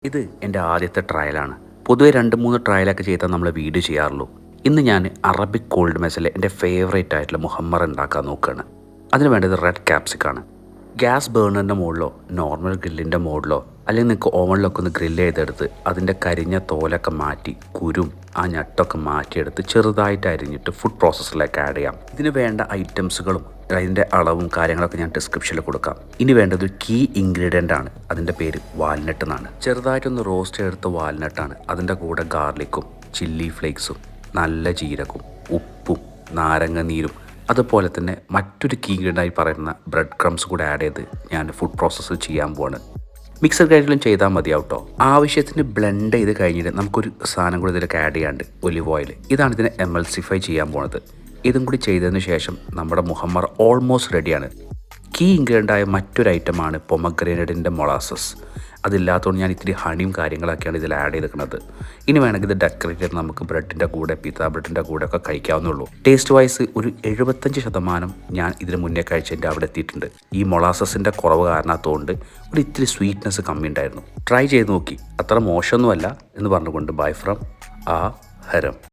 ഇത് എൻ്റെ ആദ്യത്തെ ട്രയലാണ്. പൊതുവെ 2-3 ട്രയലൊക്കെ ചെയ്താൽ നമ്മൾ വീഡിയോ ചെയ്യാറുള്ളൂ. ഇന്ന് ഞാൻ അറബിക് കോൾഡ് മെസ്സിലെ എൻ്റെ ഫേവറേറ്റ് ആയിട്ടുള്ള മുഹമ്മർ ഉണ്ടാക്കാൻ നോക്കുകയാണ്. അതിന് വേണ്ടത് റെഡ് ക്യാപ്സിക്കാണ്. ഗ്യാസ് ബേണറിൻ്റെ മുകളിലോ നോർമൽ ഗ്രില്ലിൻ്റെ മുകളിലോ അല്ലെങ്കിൽ നിങ്ങൾക്ക് ഓവനിലൊക്കെ ഒന്ന് ഗ്രില്ല് ചെയ്തെടുത്ത് അതിൻ്റെ കരിഞ്ഞ തോലൊക്കെ മാറ്റി കുരും ആ ഞട്ടൊക്കെ മാറ്റിയെടുത്ത് ചെറുതായിട്ട് അരിഞ്ഞിട്ട് ഫുഡ് പ്രോസസ്സറിലേക്ക് ആഡ് ചെയ്യാം. ഇതിന് വേണ്ട ഐറ്റംസുകളും അതിൻ്റെ അളവും കാര്യങ്ങളൊക്കെ ഞാൻ ഡിസ്ക്രിപ്ഷനിൽ കൊടുക്കാം. ഇനി വേണ്ടത് ഒരു കീ ഇൻഗ്രീഡിയൻ്റ് ആണ്. അതിൻ്റെ പേര് വാൽനട്ട് എന്നാണ്. ചെറുതായിട്ടൊന്ന് റോസ്റ്റ് ചെയ്തെടുത്ത വാൽനട്ടാണ്. അതിൻ്റെ കൂടെ ഗാർലിക്കും ചില്ലി ഫ്ലേക്സും നല്ല ജീരകവും ഉപ്പും നാരങ്ങ നീരും അതുപോലെ തന്നെ മറ്റൊരു കീ ഇൻഗ്രീഡിയൻ്റായി പറയുന്ന ബ്രെഡ് ക്രംസ് കൂടെ ആഡ് ചെയ്ത് ഞാൻ ഫുഡ് പ്രോസസ്സ് ചെയ്യാൻ പോവാണ്. മിക്സർ ഗ്രൈൻഡറിലും ചെയ്താൽ മതിയാവും കേട്ടോ. ആവശ്യത്തിന് ബ്ലെൻഡ് ചെയ്ത് കഴിഞ്ഞിട്ട് നമുക്കൊരു സാധനം കൂടി ഇതിലേക്ക് ആഡ് ചെയ്യാണ്ട് ഒലിവ് ഓയിൽ. ഇതാണ് ഇതിനെ എമൾസിഫൈ ചെയ്യാൻ പോണത്. ഇതും കൂടി ചെയ്തതിന് ശേഷം നമ്മുടെ മുഹമ്മർ ഓൾമോസ്റ്റ് റെഡിയാണ്. കീ ഇൻഗ്രീഡിയൻ്റായ മറ്റൊരു ഐറ്റമാണ് പൊമഗ്രനേറ്റിൻ്റെ മൊളാസസ്. അതില്ലാത്തതുകൊണ്ട് ഞാൻ ഇത്തിരി ഹണിയും കാര്യങ്ങളൊക്കെയാണ് ഇതിൽ ആഡ് ചെയ്തിരിക്കുന്നത്. ഇനി വേണമെങ്കിൽ ഇത് ഡെക്കറേറ്റ് ചെയ്ത് നമുക്ക് ബ്രെഡിൻ്റെ കൂടെ പിസ്സ ബ്രെഡിൻ്റെ കൂടെ ഒക്കെ കഴിക്കാവുന്നുള്ളൂ. ടേസ്റ്റ് വൈസ് ഒരു 75% ഞാൻ ഇതിന് മുന്നേ കഴിച്ചതിൻ്റെ അവിടെ എത്തിയിട്ടുണ്ട്. ഈ മൊളാസസിൻ്റെ കുറവ് കാരണത്തോണ്ട് ഒരു ഇത്തിരി സ്വീറ്റ്നെസ് കമ്മി ഉണ്ടായിരുന്നു. ട്രൈ ചെയ്ത് നോക്കി, അത്ര മോശമൊന്നുമല്ല എന്ന് പറഞ്ഞുകൊണ്ട് ബൈ ഫ്രം ആ ഹരം.